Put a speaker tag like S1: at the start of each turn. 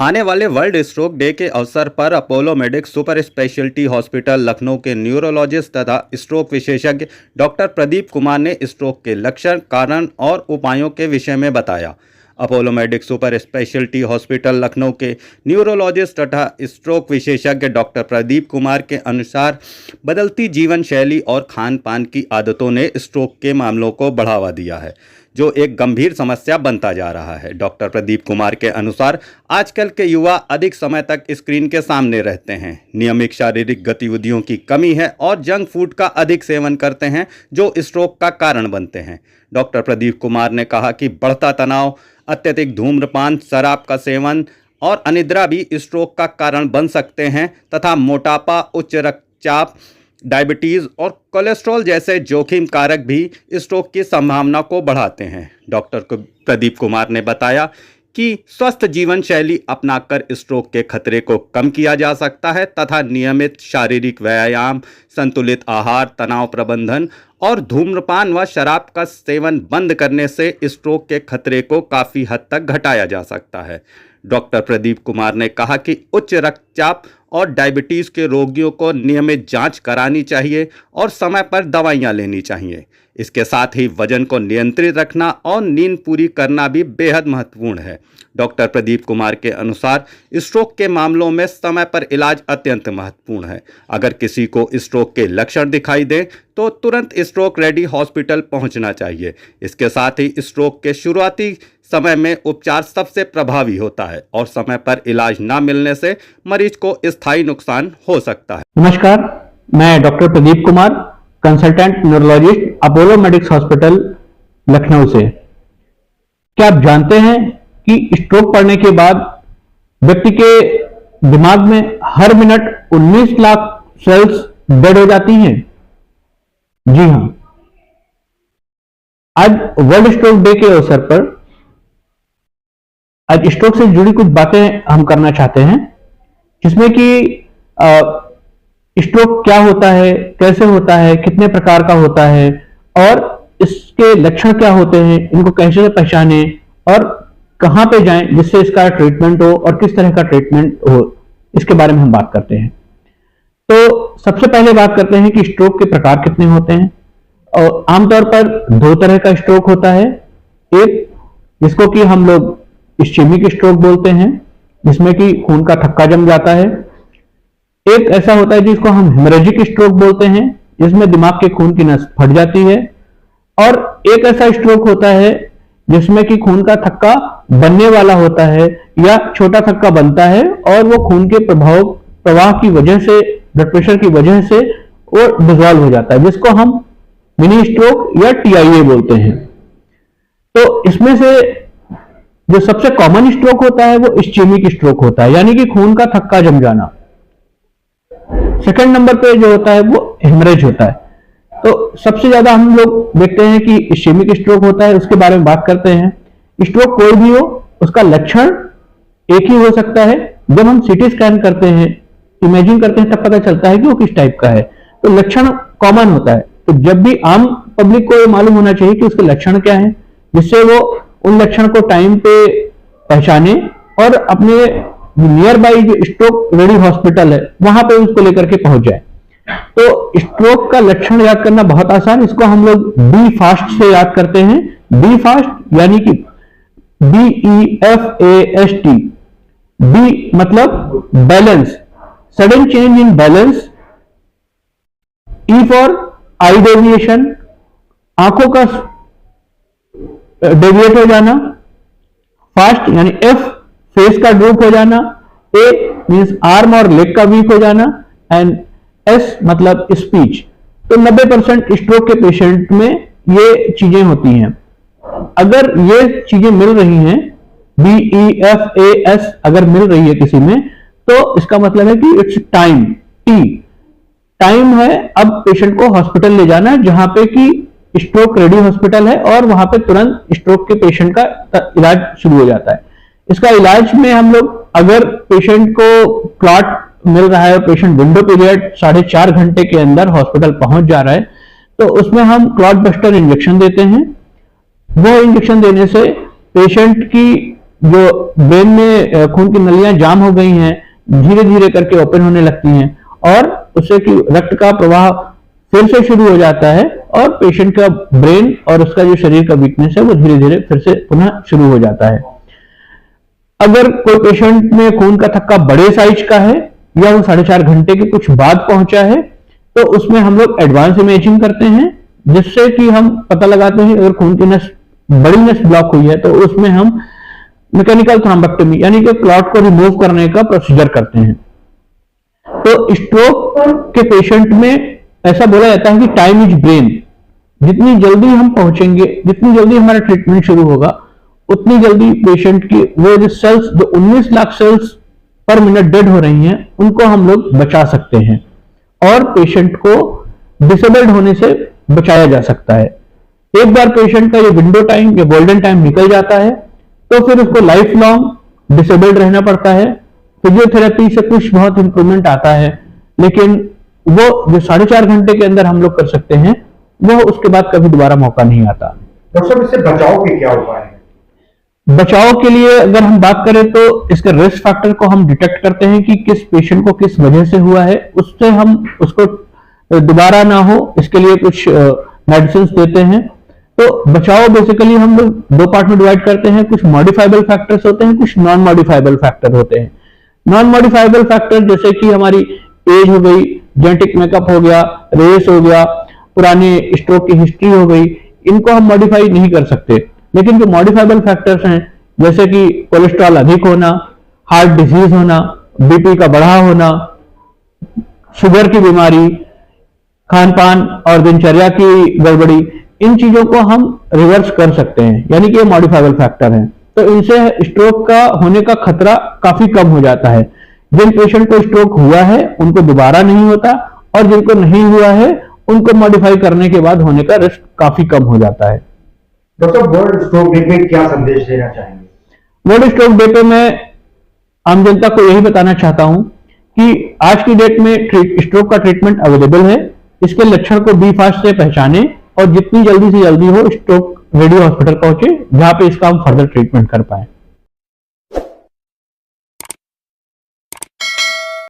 S1: आने वाले world stroke day के अवसर पर Apollo medics super speciality hospital Lucknow के न्यूरोलॉजिस्ट तथा स्ट्रोक विशेषज्ञ डॉक्टर प्रदीप कुमार ने स्ट्रोक के लक्षण, कारण और उपायों के विषय में बताया। Apollo medics super speciality hospital Lucknow के न्यूरोलॉजिस्ट तथा स्ट्रोक विशेषज्ञ डॉक्टर प्रदीप कुमार के अनुसार बदलती जीवन शैली और खान पान की आदतों ने स्ट्रोक के मामलों को बढ़ावा दिया है, जो एक गंभीर समस्या बनता जा रहा है। डॉक्टर प्रदीप कुमार के अनुसार आजकल के युवा अधिक समय तक स्क्रीन के सामने रहते हैं, नियमित शारीरिक गतिविधियों की कमी है और जंक फूड का अधिक सेवन करते हैं, जो स्ट्रोक का कारण बनते हैं। डॉक्टर प्रदीप कुमार ने कहा कि बढ़ता तनाव, अत्यधिक धूम्रपान, शराब का सेवन और अनिद्रा भी स्ट्रोक का कारण बन सकते हैं तथा मोटापा, उच्च रक्तचाप, डायबिटीज़ और कोलेस्ट्रॉल जैसे जोखिम कारक भी स्ट्रोक की संभावना को बढ़ाते हैं। डॉक्टर प्रदीप कुमार ने बताया कि स्वस्थ जीवन शैली अपनाकर स्ट्रोक के खतरे को कम किया जा सकता है तथा नियमित शारीरिक व्यायाम, संतुलित आहार, तनाव प्रबंधन और धूम्रपान व शराब का सेवन बंद करने से स्ट्रोक के खतरे को काफ़ी हद तक घटाया जा सकता है। डॉक्टर प्रदीप कुमार ने कहा कि उच्च रक्तचाप और डायबिटीज़ के रोगियों को नियमित जांच करानी चाहिए और समय पर दवाइयां लेनी चाहिए। इसके साथ ही वजन को नियंत्रित रखना और नींद पूरी करना भी बेहद महत्वपूर्ण है। डॉक्टर प्रदीप कुमार के अनुसार स्ट्रोक के मामलों में समय पर इलाज अत्यंत महत्वपूर्ण है। अगर किसी को स्ट्रोक के लक्षण दिखाई दे तो तुरंत स्ट्रोक रेडी हॉस्पिटल पहुंचना चाहिए। इसके साथ ही स्ट्रोक के शुरुआती समय में उपचार सबसे प्रभावी होता है और समय पर इलाज न मिलने से मरीज को स्थायी नुकसान हो सकता है।
S2: नमस्कार, मैं doctor Pradeep Kumar, consultant neurologist, Apollo medics hospital Lucknow से। क्या आप जानते हैं कि स्ट्रोक पड़ने के बाद व्यक्ति के दिमाग में हर मिनट 19 लाख सेल्स डेड हो जाती हैं? जी हां। आज वर्ल्ड स्ट्रोक डे के अवसर पर आज स्ट्रोक से जुड़ी कुछ बातें हम करना चाहते हैं, जिसमें कि स्ट्रोक क्या होता है, कैसे होता है, कितने प्रकार का होता है और इसके लक्षण क्या होते हैं, इनको कैसे पहचाने और कहां पे जाएं जिससे इसका ट्रीटमेंट हो और किस तरह का ट्रीटमेंट हो, इसके बारे में हम बात करते हैं। तो सबसे पहले बात करते हैं कि स्ट्रोक के प्रकार कितने होते हैं। और आमतौर पर दो तरह का स्ट्रोक होता है। एक जिसको कि हम लोग इस्चेमिक स्ट्रोक बोलते हैं, जिसमें कि खून का थक्का जम जाता है। एक ऐसा होता है जिसको हम हेमरेजिक स्ट्रोक बोलते हैं, जिसमें दिमाग के खून की नस फट जाती है। और एक ऐसा स्ट्रोक होता है जिसमें कि खून का थक्का बनने वाला होता है या छोटा थक्का बनता है और वो खून के प्रवाह की वजह से, ब्लड प्रेशर की वजह से वो डिसॉल्व हो जाता है, जिसको हम मिनी स्ट्रोक या TIA बोलते हैं। तो इसमें से जो सबसे कॉमन स्ट्रोक होता है वो इस्चेमिक स्ट्रोक होता है, यानी कि खून का थक्का जम जाना। सेकंड नंबर पे जो होता है वो हेमरेज होता है। तो सबसे ज्यादा हम लोग देखते हैं कि इस्चेमिक स्ट्रोक होता है, उसके बारे में बात करते हैं। स्ट्रोक कोई भी हो, उसका लक्षण एक ही हो सकता है। जब हम CT स्कैन करते हैं, इमेजिंग करते हैं, तब पता चलता है कि वो किस टाइप का है। तो लक्षण कॉमन होता है। तो जब भी आम पब्लिक को ये मालूम होना चाहिए कि उसके लक्षण क्या है, जिससे वो उन लक्षण को टाइम पे पहचाने और अपने नियर बाई जो स्ट्रोक रेडी हॉस्पिटल है वहां पे उसको लेकर के पहुंच जाए। तो स्ट्रोक का लक्षण याद करना बहुत आसान, इसको हम लोग बी फास्ट से याद करते हैं। बी फास्ट यानी कि BEFAST। बी मतलब balance, sudden change in balance. E for I deviation, आंखों का डेविएट हो जाना। फास्ट यानी F फेस का ड्रूप हो जाना। A मींस आर्म और लेग का वीक हो जाना एंड S मतलब स्पीच। तो 90% स्ट्रोक के पेशेंट में ये चीजें होती हैं। अगर ये चीजें मिल रही हैं, BEFAS अगर मिल रही है किसी में, तो इसका मतलब है कि इट्स टाइम, टाइम है अब पेशेंट को हॉस्पिटल ले जाना, जहां पे कि स्ट्रोक रेडी हॉस्पिटल है और वहां पे तुरंत स्ट्रोक के पेशेंट का इलाज शुरू हो जाता है। इसका इलाज में हम लोग, अगर पेशेंट को क्लॉट मिल रहा है और पेशेंट विंडो पीरियड 4.5 घंटे के अंदर हॉस्पिटल पहुंच जा रहा है, तो उसमें हम क्लॉट बस्टर इंजेक्शन देते हैं। वो इंजेक्शन देने से पेशेंट की जो ब्रेन में खून की नलियां जाम हो गई हैं धीरे धीरे करके ओपन होने लगती हैं और उससे कि रक्त का प्रवाह फिर से शुरू हो जाता है और पेशेंट का ब्रेन और उसका जो शरीर का वीकनेस है वो धीरे धीरे फिर से पुनः शुरू हो जाता है। अगर कोई पेशेंट में खून का थक्का बड़े साइज का है या वो 4.5 घंटे के कुछ बाद पहुंचा है तो उसमें हम लोग एडवांस इमेजिंग करते हैं, जिससे कि हम पता लगाते हैं अगर खून की नस बड़ी नस ब्लॉक हुई है तो उसमें हम मैकेनिकल थ्रोम्बेक्टमी यानी कि क्लॉट को रिमूव करने का प्रोसीजर करते हैं। तो स्ट्रोक के पेशेंट में ऐसा बोला जाता है कि टाइम इज ब्रेन, जितनी जल्दी हम पहुंचेंगे, जितनी जल्दी हमारा ट्रीटमेंट शुरू होगा, उतनी जल्दी पेशेंट की वो जो सेल्स जो 19 lakh sales per minute dead हो रही हैं उनको हम लोग बचा सकते हैं और पेशेंट को डिसेबल्ड होने से बचाया जा सकता है। एक बार पेशेंट का ये विंडो टाइम या गोल्डन टाइम निकल जाता है तो फिर उसको लाइफ लॉन्ग डिसेबल्ड रहना पड़ता है। फिजियोथेरेपी से कुछ बहुत इंप्रूवमेंट आता है, लेकिन वो जो 4.5 घंटे के अंदर हम लोग कर सकते हैं वो उसके बाद कभी दोबारा मौका नहीं आता।
S3: डॉक्टर साहब, इससे बचाव के क्या उपाय हैं?
S2: बचाव के लिए अगर हम बात करें तो इसके रिस्क फैक्टर को हम डिटेक्ट करते हैं कि किस पेशेंट को किस वजह से हुआ है, उससे हम उसको दोबारा ना हो इसके लिए कुछ मेडिसिन देते हैं। तो बचाव बेसिकली हम लोग 2 पार्ट में डिवाइड करते हैं, कुछ मॉडिफाइबल फैक्टर्स होते हैं, कुछ नॉन मॉडिफाइबल फैक्टर होते हैं। नॉन मॉडिफाइबल फैक्टर जैसे कि हमारी एज हो गई, जेनेटिक मेकअप हो गया, रेस हो गया, पुराने स्ट्रोक की हिस्ट्री हो गई, इनको हम मॉडिफाई नहीं कर सकते। लेकिन जो मॉडिफाइबल फैक्टर्स हैं जैसे कि कोलेस्ट्रॉल अधिक होना, हार्ट डिजीज होना, बीपी का बढ़ा होना, शुगर की बीमारी, खान पान और दिनचर्या की गड़बड़ी, इन चीजों को हम रिवर्स कर सकते हैं, यानी कि ये मॉडिफाइबल फैक्टर हैं। तो इनसे स्ट्रोक का होने का खतरा काफी कम हो जाता है। जिन पेशेंट को स्ट्रोक हुआ है उनको दोबारा नहीं होता और जिनको नहीं हुआ है उनको मॉडिफाई करने के बाद होने का रिस्क काफी कम हो जाता है।
S3: डॉक्टर, वर्ल्ड स्ट्रोक डे पे क्या संदेश देना चाहेंगे?
S2: वर्ल्ड स्ट्रोक डे पे मैं आम जनता को यही बताना चाहता हूं कि आज की डेट में स्ट्रोक का ट्रीटमेंट अवेलेबल है। इसके लक्षण को बी फास्ट से पहचाने और जितनी जल्दी से जल्दी हो स्ट्रोक रेडियो हॉस्पिटल पहुंचे जहां पे इसका हम फर्दर ट्रीटमेंट कर पाए।